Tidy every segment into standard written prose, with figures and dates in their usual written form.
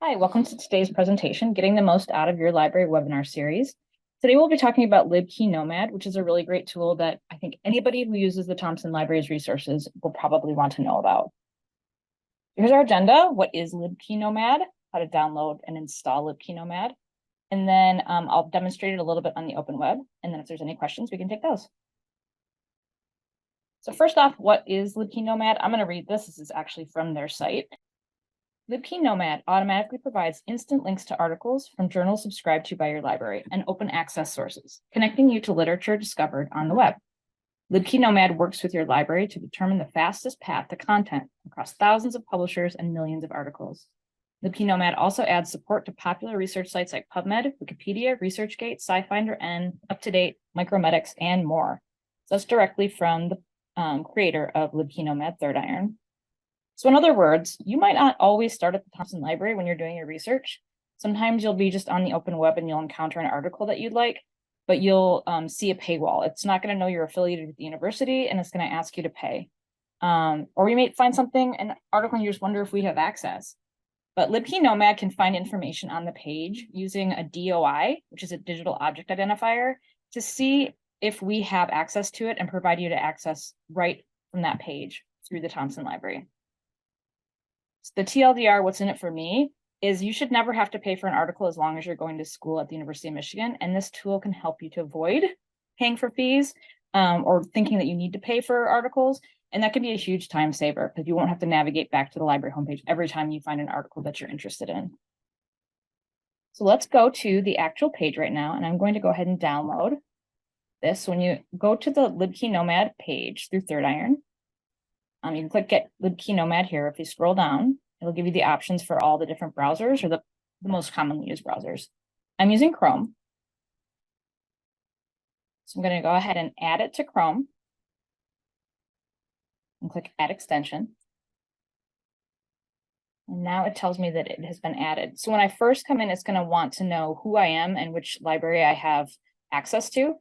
Hi, welcome to today's presentation, Getting the Most Out of Your Library webinar series. Today we'll be talking about Libkey Nomad, which is a really great tool that I think anybody who uses the Thompson Library's resources will probably want to know about. Here's our agenda. What is Libkey Nomad? How to download and install Libkey Nomad. And then I'll demonstrate it a little bit on the open web. And then if there's any questions, we can take those. So first off, what is Libkey Nomad? I'm going to read this. This is actually from their site. Libkey Nomad automatically provides instant links to articles from journals subscribed to by your library and open access sources, connecting you to literature discovered on the web. Libkey Nomad works with your library to determine the fastest path to content across thousands of publishers and millions of articles. Libkey Nomad also adds support to popular research sites like PubMed, Wikipedia, ResearchGate, SciFinderN, UpToDate, Micromedics, and more. So that's directly from the creator of Libkey Nomad, Third Iron. So in other words, you might not always start at the Thompson Library when you're doing your research. Sometimes you'll be just on the open web and you'll encounter an article that you'd like, but you'll see a paywall. It's not going to know you're affiliated with the university and it's going to ask you to pay. Or you may find an article and you just wonder if we have access. But Libkey Nomad can find information on the page using a DOI, which is a digital object identifier, to see if we have access to it and provide you to access right from that page through the Thompson Library. So the TLDR, what's in it for me, is you should never have to pay for an article as long as you're going to school at the University of Michigan. And this tool can help you to avoid paying for fees or thinking that you need to pay for articles. And that can be a huge time saver because you won't have to navigate back to the library homepage every time you find an article that you're interested in. So let's go to the actual page right now. And I'm going to go ahead and download this. When you go to the Libkey Nomad page through Third Iron, you can click Get Libkey Nomad here. If you scroll down, it'll give you the options for all the different browsers or the most commonly used browsers. I'm using Chrome. So I'm going to go ahead and add it to Chrome and click Add Extension. And now it tells me that it has been added. So when I first come in, it's going to want to know who I am and which library I have access to.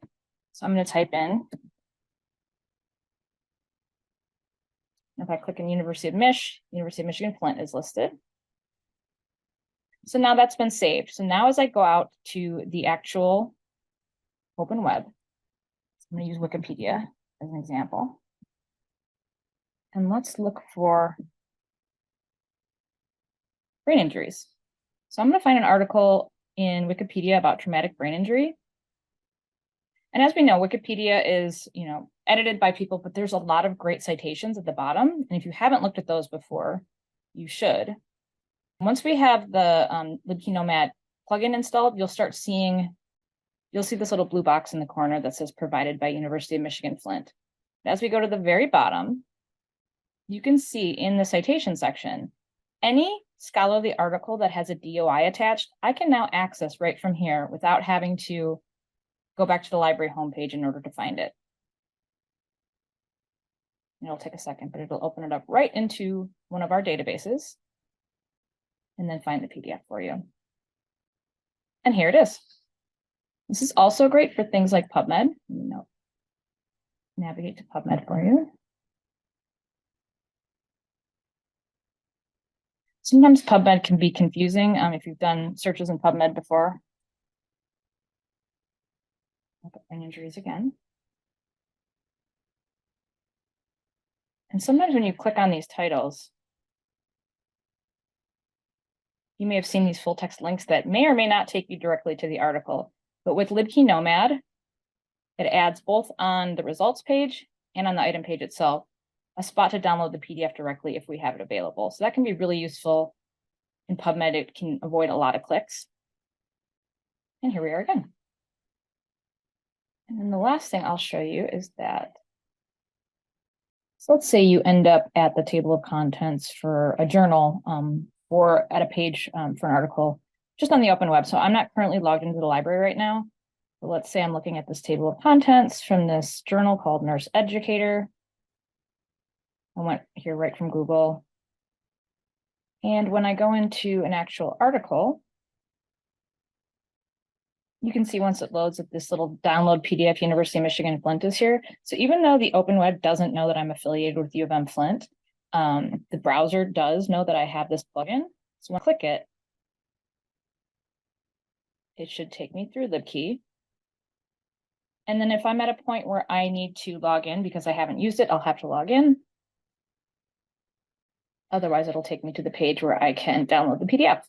So I'm going to type in. If I click on University of Michigan Flint is listed. So now that's been saved. So now as I go out to the actual open web, I'm going to use Wikipedia as an example. And let's look for brain injuries. So I'm going to find an article in Wikipedia about traumatic brain injury. And as we know, Wikipedia is, edited by people, but there's a lot of great citations at the bottom. And if you haven't looked at those before, you should. Once we have the Libkey Nomad plugin installed, you'll see this little blue box in the corner that says provided by University of Michigan Flint. As we go to the very bottom, you can see in the citation section, any scholarly article that has a DOI attached, I can now access right from here without having to go back to the library homepage in order to find it. It'll take a second, but it'll open it up right into one of our databases and then find the PDF for you. And here it is. This is also great for things like PubMed. Navigate to PubMed for you. Sometimes PubMed can be confusing if you've done searches in PubMed before. Look at brain injuries again. And sometimes when you click on these titles, you may have seen these full text links that may or may not take you directly to the article. But with Libkey Nomad, it adds both on the results page and on the item page itself, a spot to download the PDF directly if we have it available. So that can be really useful in PubMed. It can avoid a lot of clicks. And here we are again. And then the last thing I'll show you is that. So let's say you end up at the table of contents for a journal or at a page for an article just on the open web. So I'm not currently logged into the library right now. But let's say I'm looking at this table of contents from this journal called Nurse Educator. I went here right from Google. And when I go into an actual article, you can see once it loads that this little download PDF University of Michigan Flint is here. So even though the open web doesn't know that I'm affiliated with U of M Flint, the browser does know that I have this plugin. So when I click it, it should take me through Libkey. And then if I'm at a point where I need to log in because I haven't used it, I'll have to log in. Otherwise, it'll take me to the page where I can download the PDF.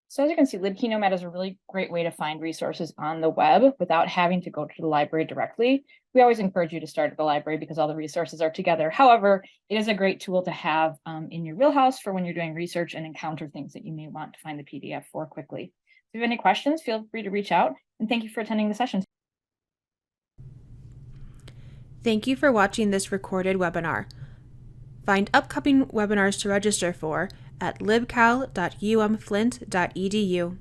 So as you can see, Libkey Nomad is a really great way to find resources on the web without having to go to the library directly. We always encourage you to start at the library because all the resources are together. However, it is a great tool to have in your wheelhouse for when you're doing research and encounter things that you may want to find the PDF for quickly. If you have any questions, feel free to reach out, and thank you for attending the session. Thank you for watching this recorded webinar. Find upcoming webinars to register for at libcal.umflint.edu.